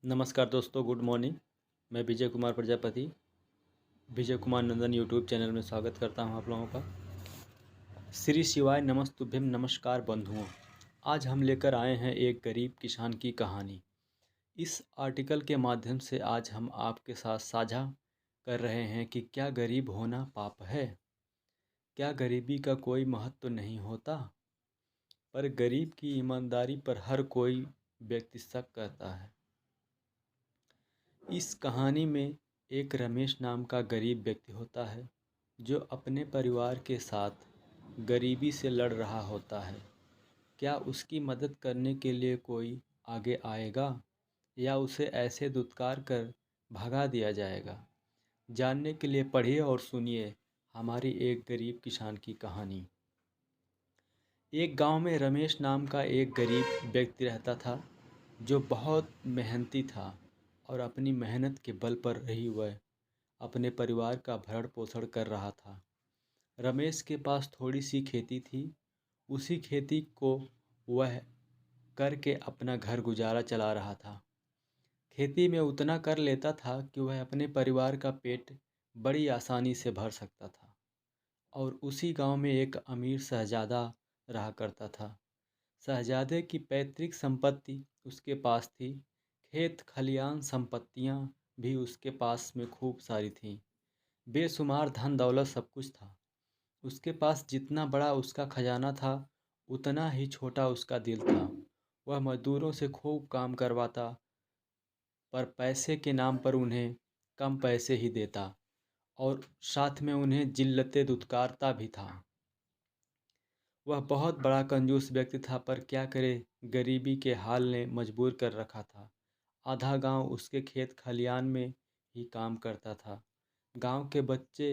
नमस्कार दोस्तों, good morning. मैं विजय कुमार प्रजापति विजय कुमार नंदन यूट्यूब चैनल में स्वागत करता हूं आप लोगों का। श्री शिवाय नमस्तुभ्यम। नमस्कार बंधुओं, आज हम लेकर आए हैं एक गरीब किसान की कहानी। इस आर्टिकल के माध्यम से आज हम आपके साथ साझा कर रहे हैं कि क्या गरीब होना पाप है? क्या गरीबी का कोई महत्व नहीं होता? पर गरीब की ईमानदारी पर हर कोई व्यक्ति शक करता है। इस कहानी में एक रमेश नाम का गरीब व्यक्ति होता है जो अपने परिवार के साथ गरीबी से लड़ रहा होता है। क्या उसकी मदद करने के लिए कोई आगे आएगा या उसे ऐसे दुत्कार कर भगा दिया जाएगा? जानने के लिए पढ़िए और सुनिए हमारी एक गरीब किसान की कहानी। एक गांव में रमेश नाम का एक गरीब व्यक्ति रहता था जो बहुत मेहनती था और अपनी मेहनत के बल पर ही वह अपने परिवार का भरण पोषण कर रहा था। रमेश के पास थोड़ी सी खेती थी। उसी खेती को वह करके अपना घर गुजारा चला रहा था। खेती में उतना कर लेता था कि वह अपने परिवार का पेट बड़ी आसानी से भर सकता था। और उसी गांव में एक अमीर शहजादा रहा करता था। शहजादे की पैतृक संपत्ति उसके पास थी। खेत खलियान संपत्तियां भी उसके पास में खूब सारी थीं। बेशुमार धन दौलत सब कुछ था। उसके पास जितना बड़ा उसका खजाना था उतना ही छोटा उसका दिल था। वह मजदूरों से खूब काम करवाता पर पैसे के नाम पर उन्हें कम पैसे ही देता और साथ में उन्हें जिल्लतें दुत्कारता भी था। वह बहुत बड़ा कंजूस व्यक्ति था, पर क्या करे, गरीबी के हाल ने मजबूर कर रखा था। आधा गांव उसके खेत खलियान में ही काम करता था। गांव के बच्चे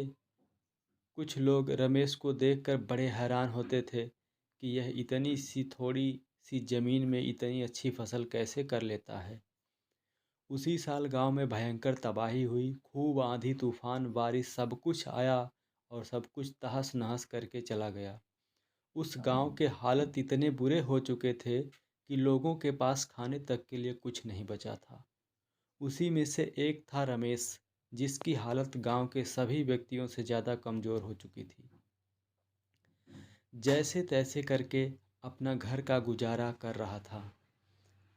कुछ लोग रमेश को देखकर बड़े हैरान होते थे कि यह इतनी सी थोड़ी सी जमीन में इतनी अच्छी फसल कैसे कर लेता है। उसी साल गांव में भयंकर तबाही हुई। खूब आंधी तूफान बारिश सब कुछ आया और सब कुछ तहस नहस करके चला गया। उस गांव के हालत इतने बुरे हो चुके थे कि लोगों के पास खाने तक के लिए कुछ नहीं बचा था। उसी में से एक था रमेश, जिसकी हालत गांव के सभी व्यक्तियों से ज़्यादा कमज़ोर हो चुकी थी। जैसे तैसे करके अपना घर का गुजारा कर रहा था।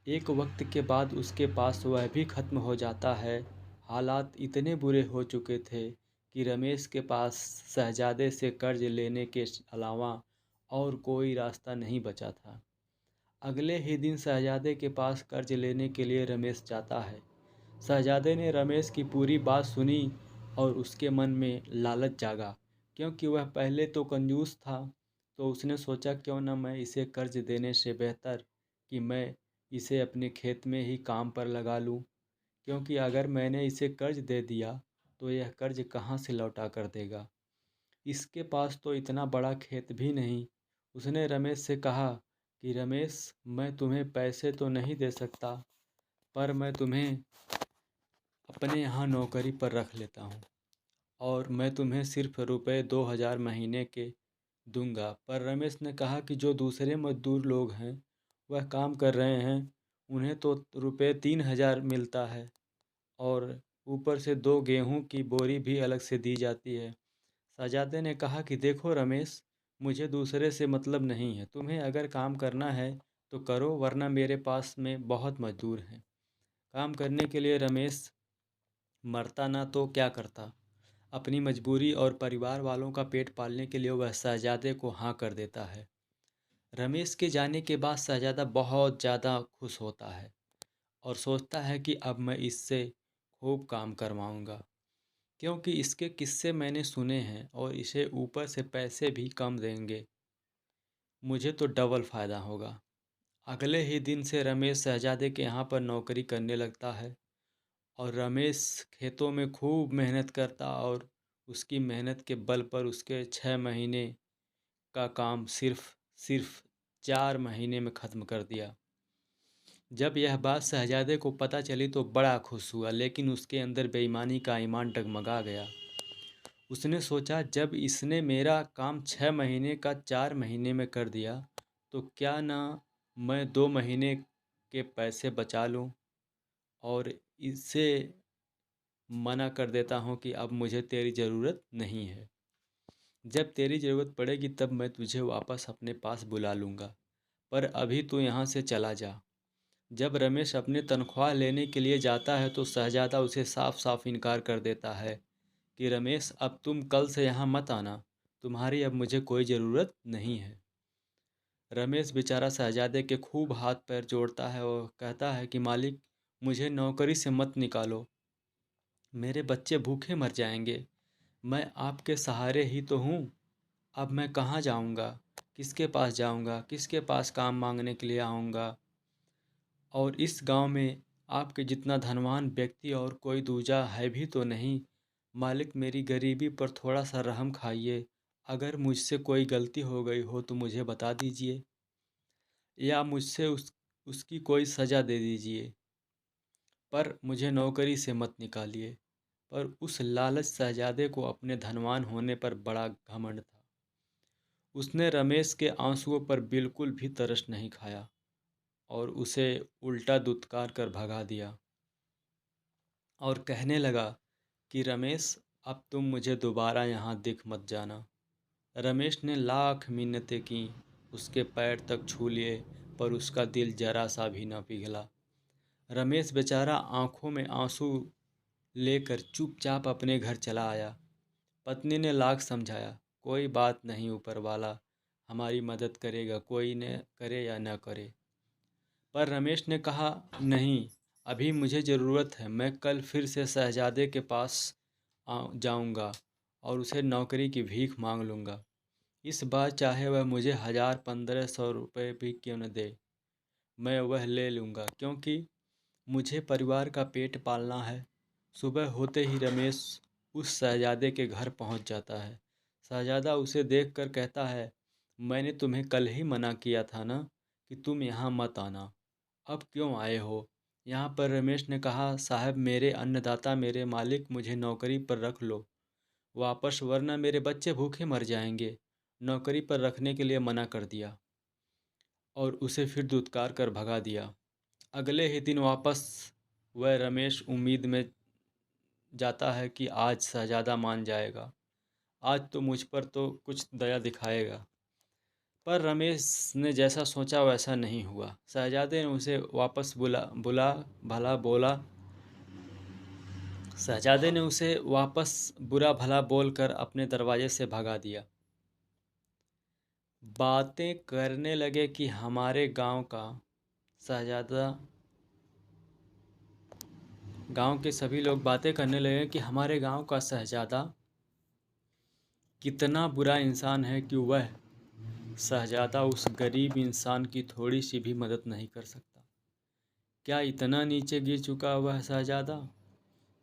एक वक्त के बाद उसके पास वह भी ख़त्म हो जाता है। हालात इतने बुरे हो चुके थे कि रमेश के पास शहजादे से कर्ज लेने के अलावा और कोई रास्ता नहीं बचा था। अगले ही दिन शहजादे के पास कर्ज लेने के लिए रमेश जाता है। शहजादे ने रमेश की पूरी बात सुनी और उसके मन में लालच जागा। क्योंकि वह पहले तो कंजूस था, तो उसने सोचा क्यों न मैं इसे कर्ज देने से बेहतर कि मैं इसे अपने खेत में ही काम पर लगा लूं। क्योंकि अगर मैंने इसे कर्ज दे दिया तो यह कर्ज कहाँ से लौटा कर देगा। इसके पास तो इतना बड़ा खेत भी नहीं। उसने रमेश से कहा कि रमेश, मैं तुम्हें पैसे तो नहीं दे सकता, पर मैं तुम्हें अपने यहाँ नौकरी पर रख लेता हूँ और मैं तुम्हें सिर्फ रुपए 2,000 महीने के दूंगा। पर रमेश ने कहा कि जो दूसरे मजदूर लोग हैं वह काम कर रहे हैं, उन्हें तो रुपए 3,000 मिलता है और ऊपर से 2 गेहूं की बोरी भी अलग से दी जाती है। शहजादे ने कहा कि देखो रमेश, मुझे दूसरे से मतलब नहीं है। तुम्हें अगर काम करना है तो करो, वरना मेरे पास में बहुत मजदूर हैं। काम करने के लिए रमेश मरता ना तो क्या करता। अपनी मजबूरी और परिवार वालों का पेट पालने के लिए वह शहजादे को हाँ कर देता है। रमेश के जाने के बाद शहजादा बहुत ज़्यादा खुश होता है और सोचता है कि अब मैं इससे खूब काम करवाऊंगा, क्योंकि इसके किस्से मैंने सुने हैं और इसे ऊपर से पैसे भी कम देंगे। मुझे तो डबल फ़ायदा होगा। अगले ही दिन से रमेश शहजादे के यहाँ पर नौकरी करने लगता है और रमेश खेतों में खूब मेहनत करता और उसकी मेहनत के बल पर उसके 6 महीने का काम सिर्फ सिर्फ 4 महीने में ख़त्म कर दिया। जब यह बात शहजादे को पता चली तो बड़ा खुश हुआ, लेकिन उसके अंदर बेईमानी का ईमान डगमगा गया। उसने सोचा, जब इसने मेरा काम 6 महीने का 4 महीने में कर दिया तो क्या ना मैं 2 महीने के पैसे बचा लूं और इससे मना कर देता हूँ कि अब मुझे तेरी ज़रूरत नहीं है। जब तेरी ज़रूरत पड़ेगी तब मैं तुझे वापस अपने पास बुला लूँगा, पर अभी तू यहाँ से चला जा। जब रमेश अपनी तनख्वाह लेने के लिए जाता है तो शहजादा उसे साफ साफ इनकार कर देता है कि रमेश, अब तुम कल से यहाँ मत आना, तुम्हारी अब मुझे कोई ज़रूरत नहीं है। रमेश बेचारा शहजादे के खूब हाथ पैर जोड़ता है और कहता है कि मालिक, मुझे नौकरी से मत निकालो, मेरे बच्चे भूखे मर जाएंगे। मैं आपके सहारे ही तो हूँ। अब मैं कहाँ जाऊँगा, किसके पास जाऊँगा, किसके पास काम मांगने के लिए आऊँगा। और इस गांव में आपके जितना धनवान व्यक्ति और कोई दूजा है भी तो नहीं। मालिक, मेरी गरीबी पर थोड़ा सा रहम खाइए। अगर मुझसे कोई गलती हो गई हो तो मुझे बता दीजिए, या मुझसे उसकी कोई सज़ा दे दीजिए, पर मुझे नौकरी से मत निकालिए। पर उस लालच शहजादे को अपने धनवान होने पर बड़ा घमंड था। उसने रमेश के आंसुओं पर बिल्कुल भी तरस नहीं खाया और उसे उल्टा दुत्कार कर भगा दिया और कहने लगा कि रमेश, अब तुम मुझे दोबारा यहाँ दिख मत जाना। रमेश ने लाख मिन्नतें की, उसके पैर तक छू लिए, पर उसका दिल जरा सा भी न पिघला। रमेश बेचारा आंखों में आंसू लेकर चुपचाप अपने घर चला आया। पत्नी ने लाख समझाया, कोई बात नहीं ऊपर वाला हमारी मदद करेगा, कोई न करे या न करे। पर रमेश ने कहा, नहीं, अभी मुझे ज़रूरत है। मैं कल फिर से शहजादे के पास जाऊंगा और उसे नौकरी की भीख मांग लूँगा। इस बार चाहे वह मुझे 1000-1500 रुपये भी क्यों न दे, मैं वह ले लूँगा, क्योंकि मुझे परिवार का पेट पालना है। सुबह होते ही रमेश उस शहजादे के घर पहुंच जाता है। शहजादा उसे देखकर कहता है, मैंने तुम्हें कल ही मना किया था ना कि तुम यहाँ मत आना, अब क्यों आए हो? यहाँ पर रमेश ने कहा, साहब, मेरे अन्नदाता, मेरे मालिक, मुझे नौकरी पर रख लो वापस, वरना मेरे बच्चे भूखे मर जाएंगे। नौकरी पर रखने के लिए मना कर दिया और उसे फिर दुत्कार कर भगा दिया। अगले ही दिन वापस वह रमेश उम्मीद में जाता है कि आज शहजादा मान जाएगा, आज तो मुझ पर तो कुछ दया दिखाएगा। पर रमेश ने जैसा सोचा वैसा नहीं हुआ। शहजादे ने उसे वापस बुला बुला भला बोला शहजादे ने उसे वापस बुरा भला बोलकर अपने दरवाजे से भगा दिया। बातें करने लगे कि हमारे गांव का शहजादा गांव के सभी लोग बातें करने लगे कि हमारे गांव का शहजादा कितना बुरा इंसान है कि वह शहजादा उस गरीब इंसान की थोड़ी सी भी मदद नहीं कर सकता। क्या इतना नीचे गिर चुका वह शहजादा?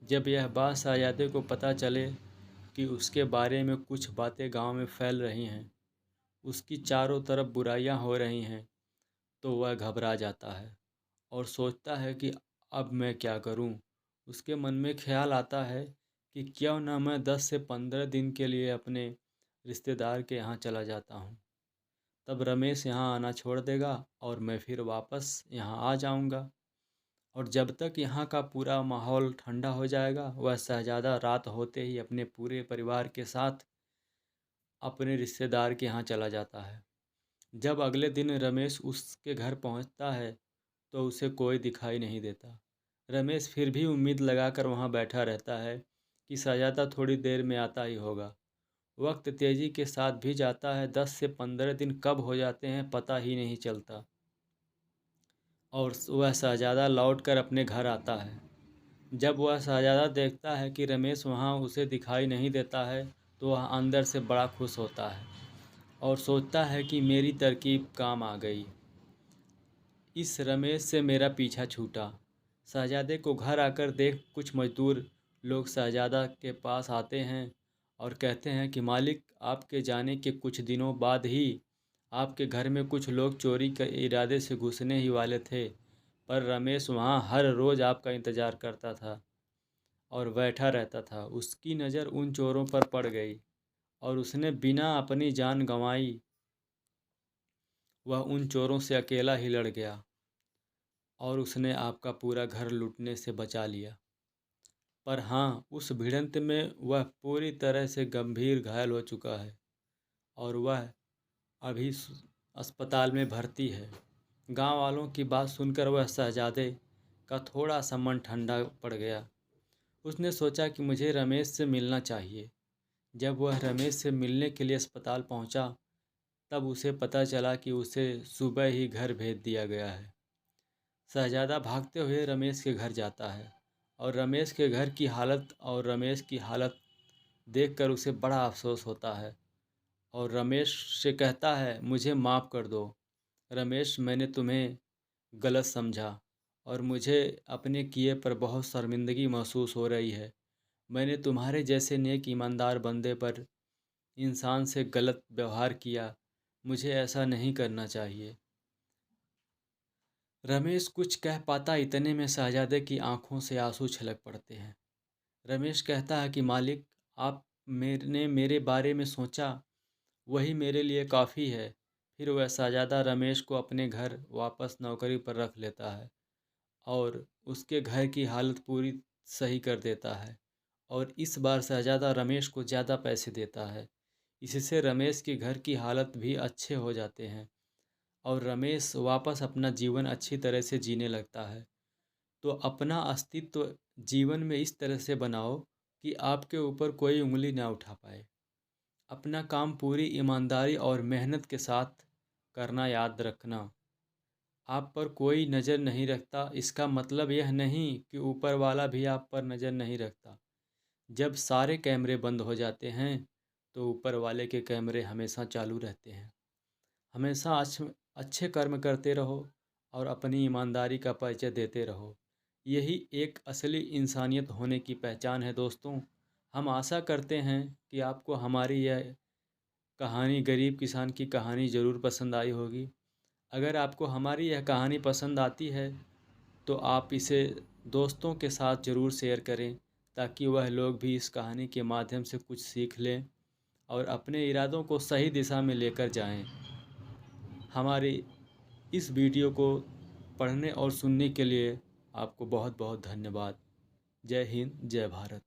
जब यह बात शहजादे को पता चले कि उसके बारे में कुछ बातें गांव में फैल रही हैं, उसकी चारों तरफ बुराइयां हो रही हैं, तो वह घबरा जाता है और सोचता है कि अब मैं क्या करूं। उसके मन में ख्याल आता है कि क्यों न मैं 10 से 15 दिन के लिए अपने रिश्तेदार के यहाँ चला जाता हूँ। तब रमेश यहाँ आना छोड़ देगा और मैं फिर वापस यहाँ आ जाऊँगा। और जब तक यहाँ का पूरा माहौल ठंडा हो जाएगा, वह शहजादा रात होते ही अपने पूरे परिवार के साथ अपने रिश्तेदार के यहाँ चला जाता है। जब अगले दिन रमेश उसके घर पहुँचता है तो उसे कोई दिखाई नहीं देता। रमेश फिर भी उम्मीद लगाकर वहाँ बैठा रहता है कि शहजादा थोड़ी देर में आता ही होगा। वक्त तेज़ी के साथ भी जाता है, 10 से 15 दिन कब हो जाते हैं पता ही नहीं चलता और वह शहजादा लौटकर अपने घर आता है। जब वह शहजादा देखता है कि रमेश वहाँ उसे दिखाई नहीं देता है तो वह अंदर से बड़ा खुश होता है और सोचता है कि मेरी तरकीब काम आ गई, इस रमेश से मेरा पीछा छूटा। शहजादे को घर आकर देख कुछ मजदूर लोग शहजादा के पास आते हैं और कहते हैं कि मालिक, आपके जाने के कुछ दिनों बाद ही आपके घर में कुछ लोग चोरी के इरादे से घुसने ही वाले थे, पर रमेश वहाँ हर रोज़ आपका इंतज़ार करता था और बैठा रहता था। उसकी नज़र उन चोरों पर पड़ गई और उसने बिना अपनी जान गंवाई वह उन चोरों से अकेला ही लड़ गया और उसने आपका पूरा घर लूटने से बचा लिया। पर हाँ, उस भिड़ंत में वह पूरी तरह से गंभीर घायल हो चुका है और वह अभी अस्पताल में भर्ती है। गांव वालों की बात सुनकर वह शहजादे का थोड़ा सा मन ठंडा पड़ गया। उसने सोचा कि मुझे रमेश से मिलना चाहिए। जब वह रमेश से मिलने के लिए अस्पताल पहुंचा, तब उसे पता चला कि उसे सुबह ही घर भेज दिया गया है। शहजादा भागते हुए रमेश के घर जाता है और रमेश के घर की हालत और रमेश की हालत देखकर उसे बड़ा अफसोस होता है और रमेश से कहता है, मुझे माफ़ कर दो रमेश, मैंने तुम्हें गलत समझा और मुझे अपने किए पर बहुत शर्मिंदगी महसूस हो रही है। मैंने तुम्हारे जैसे नेक ईमानदार बंदे पर इंसान से गलत व्यवहार किया। मुझे ऐसा नहीं करना चाहिए। रमेश कुछ कह पाता, इतने में शहजादे की आंखों से आंसू छलक पड़ते हैं। रमेश कहता है कि मालिक, आप मेरे बारे में सोचा, वही मेरे लिए काफ़ी है। फिर वह शहजादा रमेश को अपने घर वापस नौकरी पर रख लेता है और उसके घर की हालत पूरी सही कर देता है और इस बार शहजादा रमेश को ज़्यादा पैसे देता है। इससे रमेश के घर की हालत भी अच्छे हो जाते हैं और रमेश वापस अपना जीवन अच्छी तरह से जीने लगता है। तो अपना अस्तित्व जीवन में इस तरह से बनाओ कि आपके ऊपर कोई उंगली ना उठा पाए। अपना काम पूरी ईमानदारी और मेहनत के साथ करना याद रखना। आप पर कोई नज़र नहीं रखता, इसका मतलब यह नहीं कि ऊपर वाला भी आप पर नज़र नहीं रखता। जब सारे कैमरे बंद हो जाते हैं तो ऊपर वाले के कैमरे हमेशा चालू रहते हैं। हमेशा अच्छे कर्म करते रहो और अपनी ईमानदारी का परिचय देते रहो। यही एक असली इंसानियत होने की पहचान है दोस्तों। हम आशा करते हैं कि आपको हमारी यह कहानी, गरीब किसान की कहानी ज़रूर पसंद आई होगी। अगर आपको हमारी यह कहानी पसंद आती है तो आप इसे दोस्तों के साथ ज़रूर शेयर करें, ताकि वह लोग भी इस कहानी के माध्यम से कुछ सीख लें और अपने इरादों को सही दिशा में लेकर जाएं। हमारी इस वीडियो को पढ़ने और सुनने के लिए आपको बहुत बहुत धन्यवाद। जय हिंद, जय भारत।